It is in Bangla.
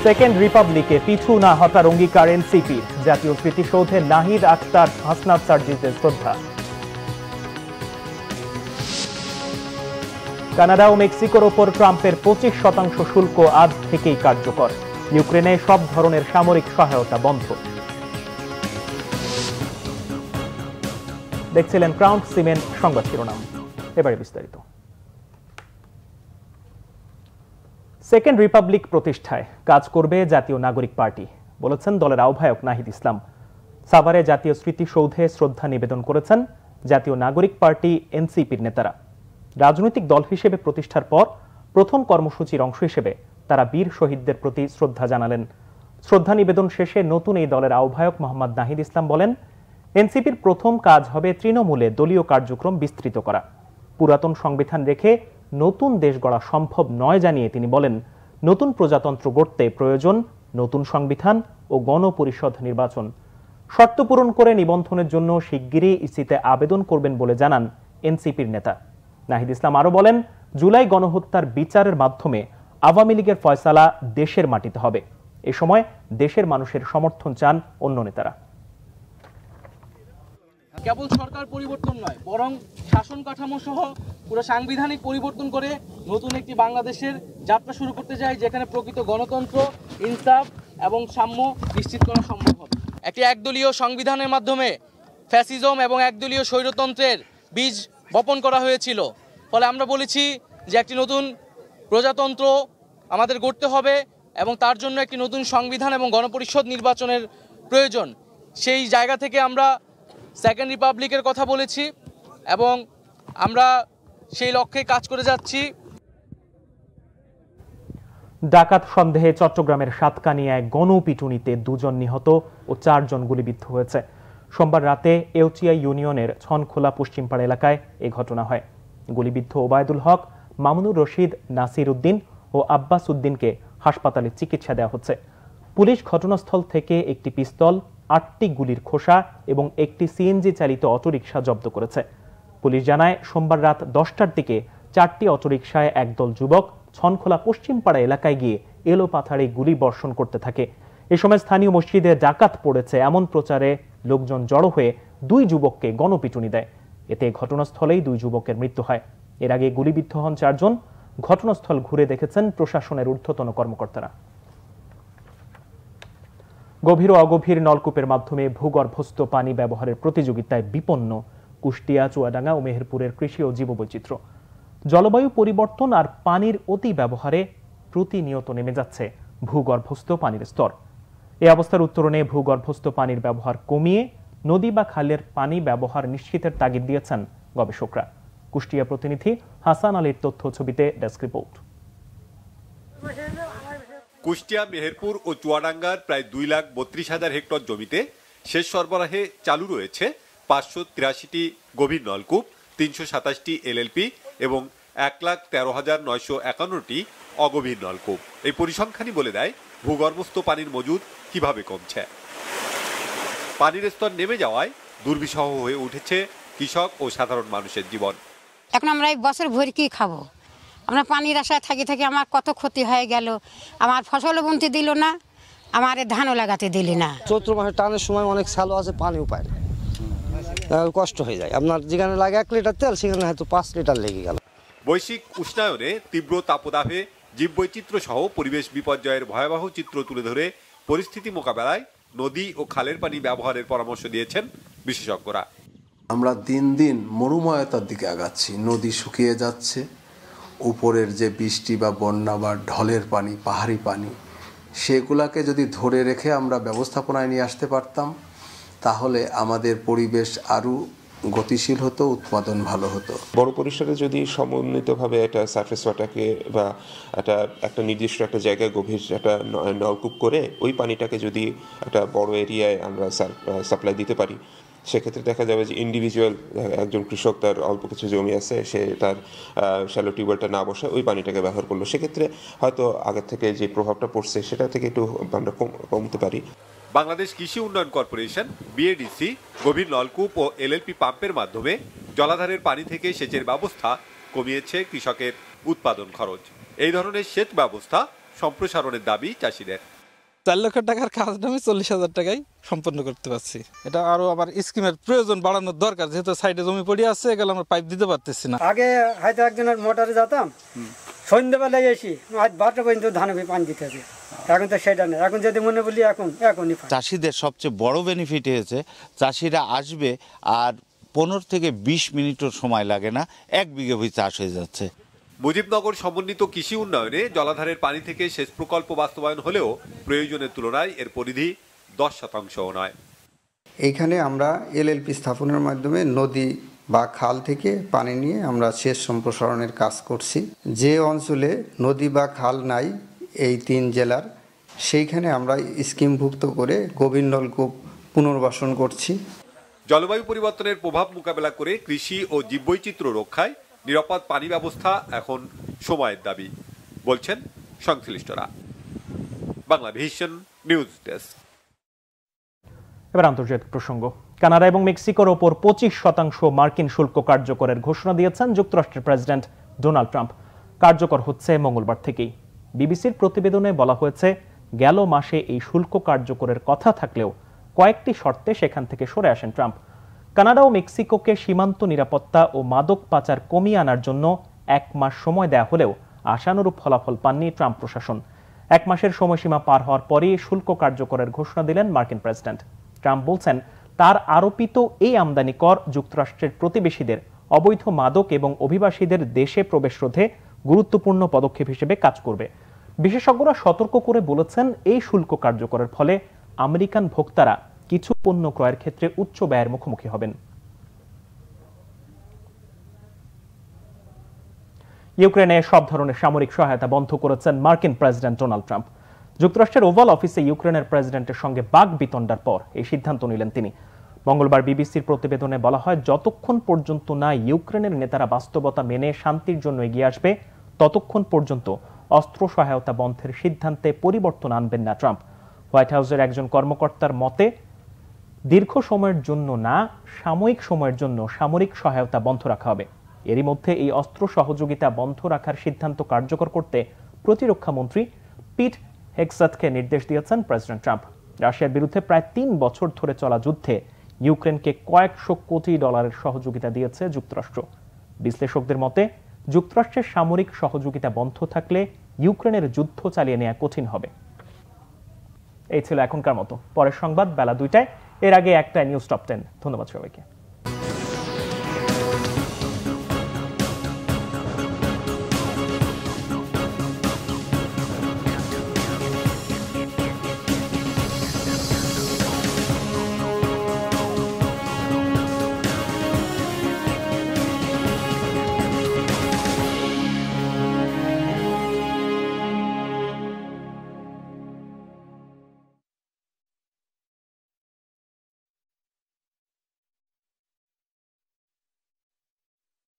সেকেন্ড রিপাবলিকে পিছু না হটার অঙ্গীকার এনসিপি। জাতীয় স্মৃতিসৌধে নাহিদ আক্তার হাসনাত সার্জিসের শ্রদ্ধা। কানাডা ও মেক্সিকোর ওপর ট্রাম্পের 25% শুল্ক আজ থেকেই কার্যকর। ইউক্রেনে সব ধরনের সামরিক সহায়তা বন্ধ। দেখছিলেন ক্রাউন সিমেন্ট সংবাদ শিরোনাম, এবারে বিস্তারিত। সেকেন্ড রিপাবলিক প্রতিষ্ঠায় কাজ করবে জাতীয় নাগরিক পার্টি, বলেছেন দলের আহ্বায়ক নাহিদ ইসলাম। সাভারে জাতীয় স্মৃতিসৌধে শ্রদ্ধা নিবেদন করেছেন জাতীয় নাগরিক পার্টি এনসিপির নেতারা। রাজনৈতিক দল হিসেবে প্রতিষ্ঠার পর প্রথম কর্মসূচির অংশ হিসেবে তারা বীর শহীদদের প্রতি শ্রদ্ধা জানালেন। শ্রদ্ধা নিবেদন শেষে নতুন এই দলের আহ্বায়ক মোহাম্মদ নাহিদ ইসলাম বলেন, এনসিপির প্রথম কাজ হবে তৃণমূলে দলীয় কার্যক্রম বিস্তৃত করা। পুরাতন সংবিধান রেখে নতুন দেশ গড়া সম্ভব নয় জানিয়ে তিনি বলেন, নতুন প্রজাতন্ত্র গড়তে প্রয়োজন নতুন সংবিধান ও গণপরিষদ নির্বাচন। শর্ত পূরণ করে নিবন্ধনের জন্য শিগগিরই ইসিতে আবেদন করবেন বলে জানান এনসিপির নেতা। নাহিদ ইসলাম আরো বলেন, জুলাই গণহত্যার বিচারের মাধ্যমে আওয়ামী লীগের ফয়সালা দেশের মাটিতে হবে। এ সময় দেশের মানুষের সমর্থন চান অন্য নেতারা। কেবল সরকার পরিবর্তন নয়, বরং শাসন কাঠামো সহ পুরো সাংবিধানিক পরিবর্তন করে নতুন একটি বাংলাদেশের যাত্রা শুরু করতে চাই, যেখানে প্রকৃত গণতন্ত্র, ইনসাফ এবং সাম্য নিশ্চিত করা সম্ভব হবে। একটি একদলীয় সংবিধানের মাধ্যমে ফ্যাসিজম এবং একদলীয় স্বৈরতন্ত্রের বীজ বপন করা হয়েছিল। ফলে আমরা বলেছি যে একটি নতুন প্রজাতন্ত্র আমাদের গড়তে হবে এবং তার জন্য একটি নতুন সংবিধান এবং গণপরিষদ নির্বাচনের প্রয়োজন। সেই জায়গা থেকে আমরা সেকেন্ড রিপাবলিকের কথা বলেছি এবং আমরা সেই লক্ষ্যে কাজ করে যাচ্ছি। ডাকাত সন্দেহে চট্টগ্রামের সাতকানিয়ায় গণপিটুনিতে 2 জন নিহত ও 4 জন গুলিবিদ্ধ হয়েছে। সোমবার রাতে এউচিয়া ইউনিয়নের ছনখোলা পশ্চিমপাড়া এলাকায় এ ঘটনা হয়। গুলিবিদ্ধ ওবায়দুল হক, মামুনুর রশিদ, নাসির উদ্দিন ও আব্বাস উদ্দিনকে হাসপাতালে চিকিৎসা দেওয়া হচ্ছে। পুলিশ ঘটনাস্থল থেকে একটি পিস্তল, 8টি গুলির খোসা এবং একটি সিএনজি চালিত অটোরিকশা জব্দ করেছে। পুলিশ জানায়, সোমবার রাত 10টার দিকে 4টি অটোরিকশায় একদল যুবক ছনখোলা পশ্চিমপাড়া এলাকায় গিয়ে এলোপাথাড়ি গুলি বর্ষণ করতে থাকে। এ সময় স্থানীয় মসজিদে ডাকাত পড়েছে এমন প্রচারে লোকজন জড়ো হয়ে 2 যুবককে গণপিটুনি দেয়। এতে ঘটনাস্থলেই 2 যুবকের মৃত্যু হয়। এর আগে গুলিবিদ্ধ হন 4 জন। ঘটনাস্থল ঘুরে দেখেছেন প্রশাসনের ঊর্ধ্বতন কর্মকর্তারা। গভীর ও অগভীর নলকূপের মাধ্যমে ভূগর্ভস্থ পানি ব্যবহারের প্রতিযোগিতায় বিপন্ন কুষ্টিয়া, চুয়াডাঙ্গা ও মেহেরপুরের কৃষি ও জীববৈচিত্র্য। জলবায়ু পরিবর্তন আর পানির অতি ব্যবহারে প্রতিনিয়ত নেমে যাচ্ছে ভূগর্ভস্থ পানির স্তর। এই অবস্থার উত্তরণে ভূগর্ভস্থ পানির ব্যবহার কমিয়ে নদী বা খালের পানি ব্যবহার নিশ্চিতের তাগিদ দিয়েছেন গবেষকরা। কুষ্টিয়া প্রতিনিধি হাসান আলীর তথ্য ছবিতে ডেস্ক রিপোর্ট। কুষ্টিয়া, মেহেরপুর ও চুয়াডাঙ্গার প্রায় 2,32,000 হেক্টর জমিতে সেচ সরবরাহে চালু রয়েছে 583টি গভীর নলকূপ, 327টি এলএলপি এবং 1,13,951টি অগভীর নলকূপ। এই পরিসংখ্যানই বলে দেয় ভূগর্ভস্থ পানির মজুদ কিভাবে কমছে। পানির স্তর নেমে যাওয়ায় দুর্বিষহ হয়ে উঠেছে কৃষক ও সাধারণ মানুষের জীবন। এখন আমরা এক বছর ভরে কি খাবো? আমরা পানির আশায় থাকি থাকি আমার কত ক্ষতি হয়ে গেল। আমার ফসলও বুনতে দিল না, আমার ধানও লাগাতে দিলি না। চৈত্র মাসে টানের সময় অনেক শ্যালো আছে, পানিও পায় না, কষ্ট হয়ে যায়। আপনার যেখানে লাগে 1 লিটার তেল, সেখানে হয়তো 5 লিটার লেগে গেল। বৈশ্বিক উষ্ণায়নে তীব্র তাপদাহে জীববৈচিত্র্য সহ পরিবেশ বিপর্যয়ের ভয়াবহ চিত্র তুলে ধরে পরিস্থিতি মোকাবেলায় নদী ও খালের পানি ব্যবহারের পরামর্শ দিয়েছেন বিশেষজ্ঞরা। আমরা দিন দিন মরুময়তার দিকে আগাচ্ছি। নদী শুকিয়ে যাচ্ছে। উপরের যে বৃষ্টি বা বন্যা বা ঢলের পানি, পাহাড়ি পানি, সেগুলাকে যদি ধরে রেখে আমরা ব্যবস্থাপনায় নিয়ে আসতে পারতাম, তাহলে আমাদের পরিবেশ আরও গতিশীল হতো, উৎপাদন ভালো হতো। বড় পরিসরে যদি সমন্বিতভাবে এটা সারফেস ওয়াটারকে বা একটা নির্দিষ্ট একটা জায়গায় গভীর একটা নলকূপ করে ওই পানিটাকে যদি একটা বড় এরিয়ায় আমরা সাপ্লাই দিতে পারি, সেক্ষেত্রে দেখা যাবে যে ইন্ডিভিজুয়াল একজন কৃষক, তার অল্প কিছু জমি আছে, সে তার শ্যালো টিউবওয়েলটা না বসে ওই পানিটাকে ব্যবহার করলো। সেক্ষেত্রে হয়তো আগের থেকে যে প্রভাবটা পড়ছে সেটা থেকে একটু আমরা কমতে পারি। বাংলাদেশ কৃষি উন্নয়ন কর্পোরেশন বিএডিসি গভীর নলকূপ ও এলএলপি পাম্পের মাধ্যমে জলাধারের পানি থেকে সেচের ব্যবস্থা কমিয়েছে কৃষকের উৎপাদন খরচ। এই ধরনের সেচ ব্যবস্থা সম্প্রসারণের দাবি চাষিদের। 4 লক্ষ টাকার কাজটা আমি 40,000 টাকায় সম্পন্ন করতে পারছি। এটা আরো আবার স্কিমের প্রয়োজন বাড়ানোর দরকার, যেহেতু সাইডে জমি পড়ে আছে, এগুলো আমরা পাইপ দিতে পারতেছি না। আগে হয়তো একজনের মোটরে যেতাম, সন্ধ্যেবেলায় এসি আজ 12টা পর্যন্ত ধানে পানি দিতে হবে। এখন তো সেটা নেই। এখন যদি মনে বলি এখনই চাষিদের সবচেয়ে বড় বেনিফিট হয়েছে, চাষিরা আসবে আর 15 থেকে 20 মিনিটও সময় লাগে না, 1 বিঘে ভূমি চাষ হয়ে যাচ্ছে। মুজিবনগর সমন্বিত কৃষি উন্নয়নে জলাধারের পানি থেকে সেচ প্রকল্প বাস্তবায়ন হলেও প্রয়োজনের তুলনায় এর পরিধি 10% নয়। এইখানে আমরা এলএলপি স্থাপনের মাধ্যমে নদী বা খাল থেকে পানি নিয়ে আমরা সেচ সম্প্রসারণের কাজ করছি। যে অঞ্চলে নদী বা খাল নাই এই 3 জেলার, সেইখানে আমরা স্কিমভুক্ত করে গভীর নলকূপ পুনর্বাসন করছি। জলবায়ু পরিবর্তনের প্রভাব মোকাবেলা করে কৃষি ও জীববৈচিত্র্য রক্ষায় নিরাপদ পানি ব্যবস্থা এখন সময়ের দাবি বলছেন সংশ্লিষ্টরা। Banglavision news desk. এবার আন্তর্জাতিক প্রসঙ্গ। কানাডা এবং মেক্সিকোর ওপর 25% মার্কিন শুল্ক কার্যকরের ঘোষণা দিয়েছেন যুক্তরাষ্ট্রের প্রেসিডেন্ট ডোনাল্ড ট্রাম্প। কার্যকর হচ্ছে মঙ্গলবার থেকেই। বিবিসির প্রতিবেদনে বলা হয়েছে, গেল মাসে এই শুল্ক কার্যকরের কথা থাকলেও কয়েকটি শর্তে সেখান থেকে সরে আসেন ট্রাম্প। কানাডা ও মেক্সিকোকে সীমান্ত নিরাপত্তা ও মাদক পাচার কমিয়ে আনার জন্য 1 মাস সময় দেয়া হলেও আশানুরূপ ফলাফল পাননি ট্রাম্প প্রশাসন। 1 মাসের সময়সীমা পার হওয়ার পরই শুল্ক কার্যকরের ঘোষণা দিলেন মার্কিন প্রেসিডেন্ট। ট্রাম্প বলছেন, তার আরোপিত এই আমদানি কর যুক্তরাষ্ট্রের প্রতিবেশীদের অবৈধ মাদক এবং অভিবাসীদের দেশে প্রবেশ রোধে গুরুত্বপূর্ণ পদক্ষেপ হিসেবে কাজ করবে। বিশেষজ্ঞরা সতর্ক করে বলেছেন, এই শুল্ক কার্যকরের ফলে আমেরিকান ভোক্তারা কিছু পণ্য ক্রয়ের ক্ষেত্রে উচ্চ ব্যয়ের মুখোমুখি হবেন। ইউক্রেনে সব ধরনের সামরিক সহায়তা বন্ধ করেছেন মার্কিন প্রেসিডেন্ট ডোনাল্ড ট্রাম্প। যুক্তরাষ্ট্রের ওভাল অফিসে ইউক্রেনের প্রেসিডেন্টের সঙ্গে বাকবিতণ্ডার পর এই সিদ্ধান্ত নিলেন তিনি। মঙ্গলবার বিবিসির প্রতিবেদনে বলা হয়, যতক্ষণ পর্যন্ত না ইউক্রেনের নেতারা বাস্তবতা মেনে শান্তির জন্য এগিয়ে আসবে, ততক্ষণ পর্যন্ত অস্ত্র সহায়তা বন্ধের সিদ্ধান্তে পরিবর্তন আনবেন না ট্রাম্প। হোয়াইট হাউসের একজন কর্মকর্তার মতে, দীর্ঘ সময়ের জন্য না, সাময়িক সময়ের জন্য সামরিক সহায়তা বন্ধ রাখা হবে। এরই মধ্যে এই অস্ত্র সহযোগিতা বন্ধ রাখার সিদ্ধান্ত কার্যকর করতে প্রতিরক্ষা মন্ত্রী পিট হেগসেথকে নির্দেশ দিয়েছেন প্রেসিডেন্ট ট্রাম্প। রাশিয়ার বিরুদ্ধে প্রায় 3 বছর ধরে চলা যুদ্ধে ইউক্রেনকে কয়েকশো কোটি ডলারের সহযোগিতা দিয়েছে যুক্তরাষ্ট্র। বিশ্লেষকদের মতে, যুক্তরাষ্ট্রের সামরিক সহযোগিতা বন্ধ থাকলে ইউক্রেনের যুদ্ধ চালিয়ে নেওয়া কঠিন হবে। এই ছিল এখনকার মতো। পরের সংবাদ বেলা 2টায়। এর আগে একটা নিউজ টপ 10। ধন্যবাদ সবাইকে।